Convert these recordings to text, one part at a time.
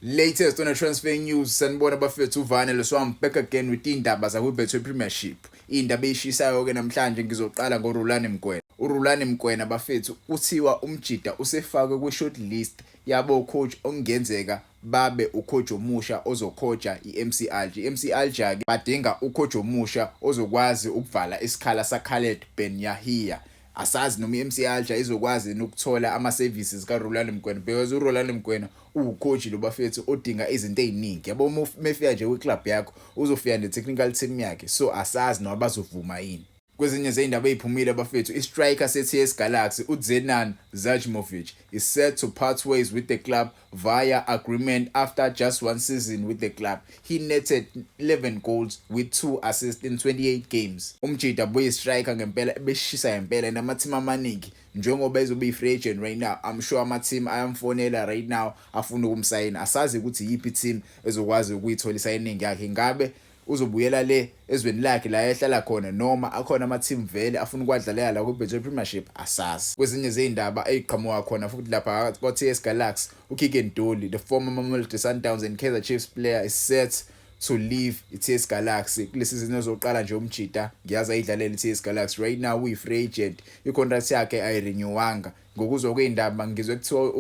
Latest on the transfer news, sanibona bafethu uVanele, so I'm back again with indaba zakwiBetway Premiership. Indaba eshisayo ke namhlanje ngizoqala ngoRulani Mgwena. uRulani Mgwena bafethu uthiwa umjida usefakwe kwi-short list yabo coach okungenzeka babe ucoach omusha ozokhoja iMC Alger. iMC Alger badinga ucoach omusha ozokwazi ukuvala isikhala saKhaled Ben Yahia. Asazi noma iMC Alger izokwazi ukuthola ama-services kaRulani Mgwena because uRulani Mgwena ucoach lo bafethu odinga izinto eziningi. Yabo mefika nje kwiclub yakho uzofika ne-technical team yakhe, so asazi noma bazovuma yini. Kwezinye zeyindaba eziphumile bafethu, istriker seTS Galaxy uZenan Zajmovic is set to part ways with the club via agreement after just one season with the club. He netted 11 goals with 2 assists in 28 games. Umjida boy striker ngempela beshisa ngempela namateam amaningi njengoba ezobe free agent right now. I'm sure ama-team ayamfonela right now afuna ukumsayina. Asazi ukuthi yipi team ezokwazi ukuyithola signing yakhe, ngabe uzobuyela le ezweni lakhe la ehlala khona noma akhona ama-team vele afuna ukwadlalela la kwiBetway Premiership, asazi. Kwezinye zeyindaba eziqhamuka khona futhi lapha kwa-TS Galaxy, uKigen Dolly, the former Mamelodi Sundowns and Kaizer Chiefs player, is set to leave iTS Galaxy kule season ezoqala nje. umjida ngiyazi ayidlalela iTS Galaxy right now, uyi-free agent, i-contract yakhe ayirenewanga. Ngokuzwa kweyindaba ngizwe kuthiwa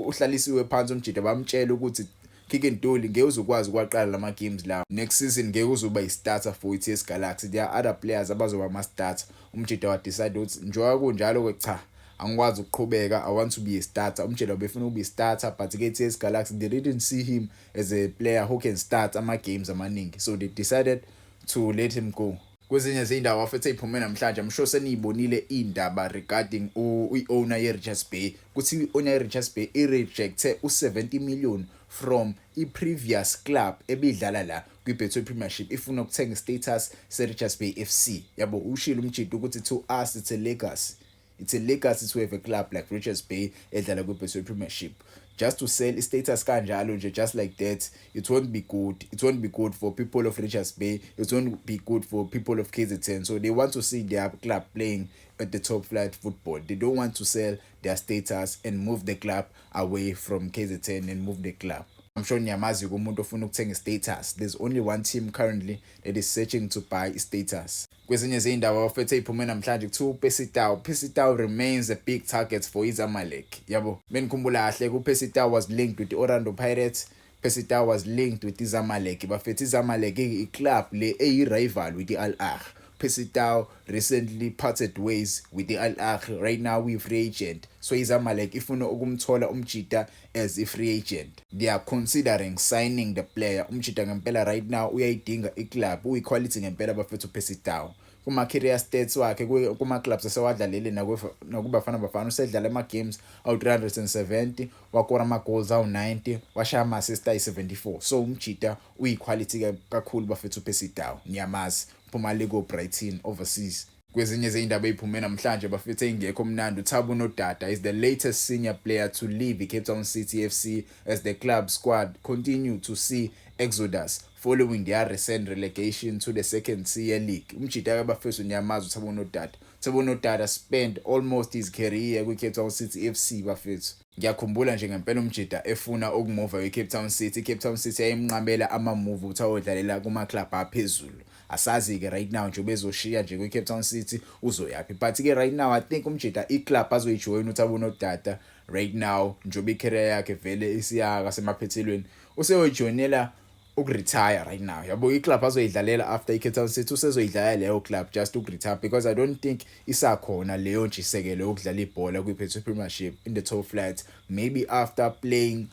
uhlalisiwe phansi umjida, bamtshela ukuthi Kigen Dolly ngeke uzokwazi ukwaqala lama games lawo. Next season ngeke uzoba i-starter for iTS Galaxy. There are other players abazoba ama-starter. Umjida wa decide ukuthi njengoba kunjalo cha, angikwazi ukuqhubeka, I want to be a starter. Umjida ubefuna ukuba i-starter, but ke iTS Galaxy they didn't see him as a player who can start ama games amaningi, so they decided to let him go. Kwezinye zeyindaba afethe iphume namhlanje, I'm sure seniyibonile indaba regarding i-owner ye-Richards Bay. Kuthi i-owner ye-Richards Bay i-rejecte u-70 million from i-previous club ebidlala la kwiBetway Premiership ifuna ukuthenga i-status se-Richards Bay FC. Yabo ushilo umjida ukuthi to us it's a legacy. It's a legacy to have a club like Richards Bay edlala kwiBetway Premiership. Just to sell status kanjalo nje just like that, it won't be good. It won't be good for people of Richards Bay. It won't be good for people of KZN. So they want to see their club playing at the top flight football. They don't want to sell their status and move the club away from KZN and move the club. I'm sure nyamazi kumuntu ofuna ukuthenga status. There's only one team currently that is searching to buy status. Kwezinye zeyindaba ofethe iphume namhlanje kuthiwa uPercy Tau remains a big target for iZamalek. Yabo menikhumbula kahle uPercy Tau was linked with the Orlando Pirates. Percy Tau was linked with iZamalek. Bafethu iZamalek i-club le eyi-rival with the Al Ahly. Percy Tau recently parted ways with the Al Ahly. Right now we free agent, so iZamalek ifuna ukumthola umjida as a free agent. They are considering signing the player. Umjida ngempela right now uyayidinga i-club, uyi-quality ngempela bafethu Percy Tau. Kuma-career stats wakhe kuma-clubs asewadlalele nakubafana bafana usedlala ama-games awu-370, wakora ama-goals awu-90, washaya ama-assist ayi-74. So umjida uyi-quality kakhulu bafethu Percy Tau, niyamazi phuma Lego Brighton overseas. Kwezinye zeyindaba eziphume namhlanje bafethu engekho mnandi, uThabo Nodada is the latest senior player to leave the Cape Town City FC as the club squad continue to see exodus following their recent relegation to the second tier league. Umjida bafethu nyamazi uThabo Nodada. uThabo Nodada spent almost his career with Cape Town City FC bafethu. Ngiyakhumbula nje ngempela umjida efuna ukumuva eCape Town City. Cape Town City ayimnqamela ama-move ukuthi ayodlalela kuma-club aphezulu. Asazi ke right now nje bezoshiya nje kwiCape Town City uzoyapi, but ke right now I think umjida iclub azoyijoin uThabo Nodada right now njobe icareer yakhe vele isiyaka semaphethelweni, useyojoinela ukuretire right now. Yabo iclub azoyidlalela after iCape Town City usezoyidlalela leyo club just ukuretire, because I don't think isakhona leyo ntshisekelo yokudlala ibhola kwiBetway Premiership in the top flight. Maybe after playing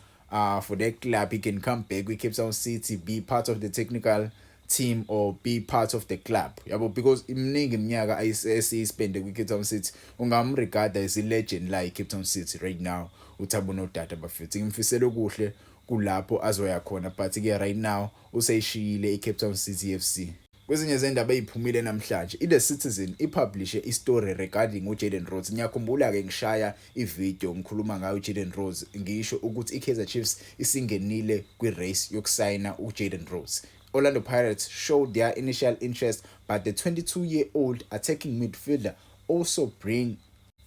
for that club he can come back with Cape Town City, be part of the technical team or be part of the club. Yabo because imningi iminyaka ayisispende kwiCape Town City, ungamregard as a legend like Cape Town City right now uThabo Nodada bafethu. Ngimfisela okuhle kulapho azoya khona, but ke right now useyishiyile iCape Town City FC. Kwezinye zendaba eziphumile namhlanje, iThe Citizen ipublishe istory regarding uJayden Rhodes. Ngiyakhumbula ke ngishaya ivideo ngikhuluma ngayo uJayden Rhodes, ngisho ukuthi iKaizer Chiefs isingenile kwi-race yokusayina uJayden Rhodes. Orlando Pirates showed their initial interest, but the 22-year-old attacking midfielder also bring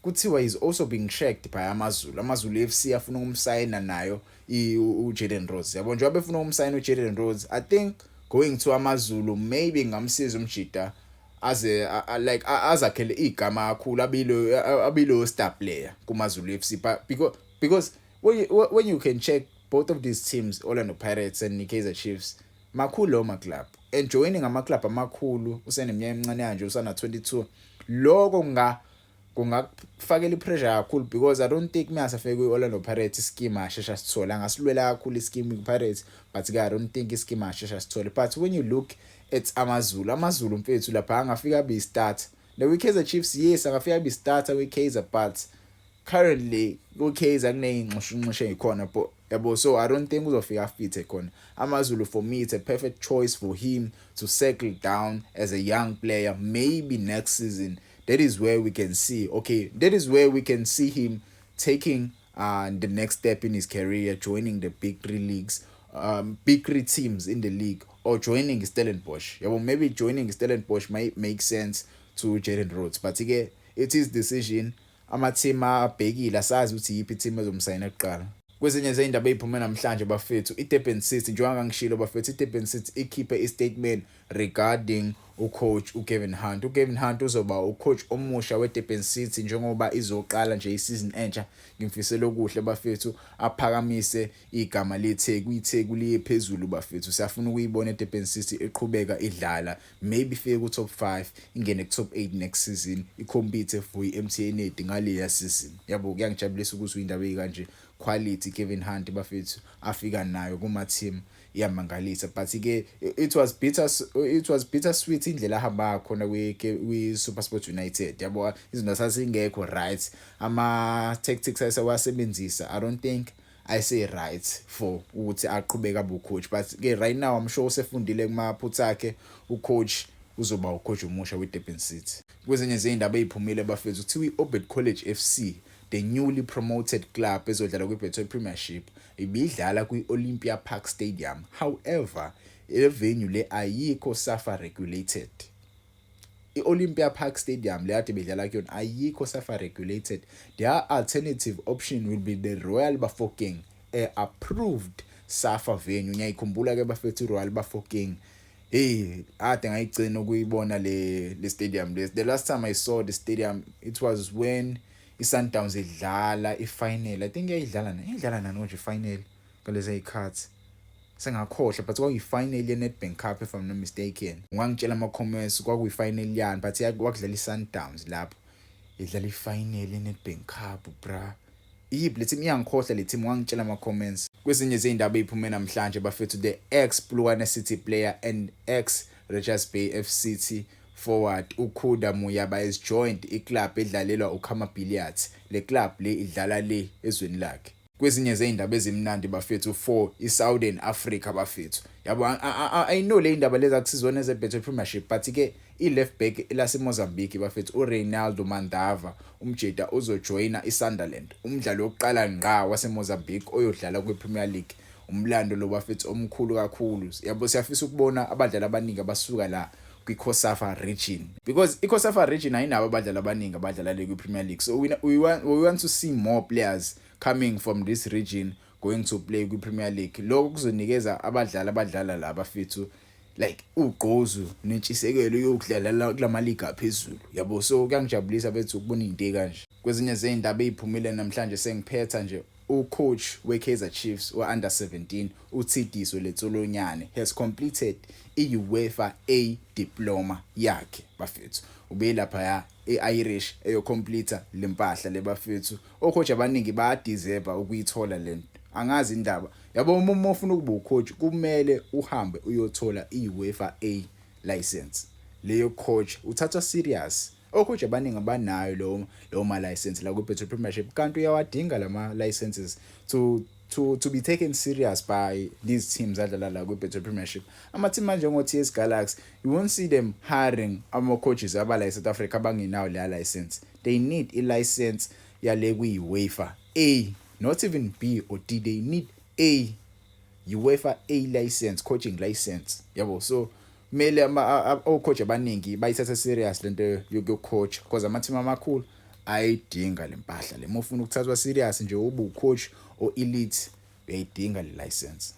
kuthiwa is also being tracked by amazulu FC afuna ukumsayina nayo uJaden Rhodes yabo njengoba befuna ukumsayina uJaden Rhodes. I think going to amazulu maybe ngamsiza umjida aze like azakhele igama kakhulu abilo star player kuMazulu FC, but because when you can check both of these teams, Orlando Pirates and Kaizer Chiefs, makhulu ma club and joining ama club amakhulu useneminyaka emincane kanje usana 22, lokho kungafakela ipressure kakhulu because I don't think masafeke kuOrlando Pirates scheme ashesha sithola ngasilwela kakhulu ischeme kuPirates, but I don't think ischeme ashesha sithola. But when you look at amazulu mfethu lapha angafika be start the Kaizer Chiefs, yes angafika be starter we Kaizer, but currently uKaizer kuneyingxoshunxoshe ikhona yabo, so I don't think uzofika fit ekhona. amazulu for me it's a perfect choice for him to settle down as a young player. Maybe next season that is where we can see him taking the next step in his career, joining the big three leagues, big three teams in the league, or joining Stellenbosch. Yeah, well, maybe joining Stellenbosch might make sense to Jaden Rhodes, but again, it is decision. Ama-team abhekile asazi ukuthi yiphi team ezomsayina kuqala. Kwezinye zeindaba eziphuma namhlanje bafethu, iDurban City njengoba ngishilo bafethu, iDurban City ikhiphe istatement regarding ucoach uKevin Hunt. uKevin Hunt uzoba ucoach omusha weDurban City njengoba izoqala nje isizini entsha. Ngimfisela okuhle bafethu, aphakamise igama leTheku liye phezulu bafethu. Siyafuna ukuyibona iDurban City eqhubeka idlala, maybe ifike ku top 5 ingene ku top 8 next season, icompete for iMTN ngaleya season. Yabo kuyangijabulisa ukuthi indaba ekanje quality Kevin Hunt bafethu afika nayo kuma team yamangalisa, but it was bittersweet indlela ahamba khona kwi SuperSport United. Yabo izinto sasingekho right, ama tactics ayesebenzisa I don't think I say right for ukuthi aqhubeka abucoach, but right now I'm sure usefundile kumaphutha akhe ucoach uzoba ucoach omusha weDurban City. Kwezinye izindaba eziphumile bafethu kuthiwa iOrbit College FC, the newly promoted club ezodlala kwiBetway Premiership, ibidlala kwi-Olympia Park Stadium. However, le venue le ayikho SAFA regulated. I-Olympia Park Stadium le ade bedlala kuyona ayikho SAFA regulated. Their alternative option will be the Royal Bafokeng, a approved SAFA venue. Ngiyayikhumbula ke bafethu Royal Bafokeng. Ade ngayigcina ukuyibona le stadium. The last time I saw the stadium, it was when iSundowns idlala ifinal. I think idlala nanje final kalezi ayikhathi sengakhohlwa, but kwakuyifinal yeNedbank Cup if I'm not mistaken. Ungangitshela ama comments kwakuyifinal yani, but yakudlala iSundowns lapho idlala ifinal yeNedbank Cup bra. Yiphi le team iyangikhohlwa le team, ungangitshela ama comments. Kwezinye izindaba eziphuma namhlanje bafethu, the ex-Bluwana City player and ex-Richards Bay FCT forward uKhuda Muyaba has joined iclub edlalelwa uKhama Billiards. Le club le idlala le ezweni lakhe. Kwezinye zeindaba ezimnandi bafethu for iSouthern Africa bafethu. Yabo I know le indaba lezi akusizona ezeBetway Premiership, but ke i-left back laseMozambique bafethu uReinaldo Mandava umjeda uzojoina iSunderland, umdlalo wokuqala ngqa waseMozambique oyodlala kwiPremier League. Umlando lo bafethu omkhulu kakhulu. Yabo siyafisa ukubona abadlali abaningi abasuka la kwiCOSAFA region, because iCOSAFA region ayinabo abadlali abaningi abadlala le kwiPremier League, so we want to see more players coming from this region going to play kwiPremier League. Lokho kuzonikeza abadlali abadlala la bafethu like uGqozu nentshisekelo yokudlala kulama league aphezulu. Yabo so kuyangijabulisa bethu ukubona into kanje. Kwezinye zeindaba eziphumile namhlanje sengiphetha nje, ucoach weKaizer Chiefs under 17 uTsidiso Letsolonyane has completed iUEFA A diploma yakhe bafethu. Ube lapha ya eIrish eyocomplete lempahla lebafethu. Ocoach abaningi bayadeserve ukuyithola lento. Angazi indaba. Yabo uma ufuna ukuba ucoach kumele uhambe uyothola iUEFA A license. Leyo coach uthatha serious. Ocoach abaningi abanayo lo ma license la kwiBetway Premiership, kanti uyawadinga lama licenses to be taken serious by these teams adlala la kwiBetway Premiership. Ama team manje ngoTS Galaxy, you won't see them hiring ama coaches abala eSouth Africa abangenayo le license. They need a license yale kwiUEFA A, not even B or D. They need A, UEFA A license, coaching license. Yabo so mele ama coach abaningi bayithatha serious lento yokucoach, because ama team amakhulu ayidinga lempahla le. Uma ufuna ukuthathwa serious nje ube ucoach o elite uyayidinga le license.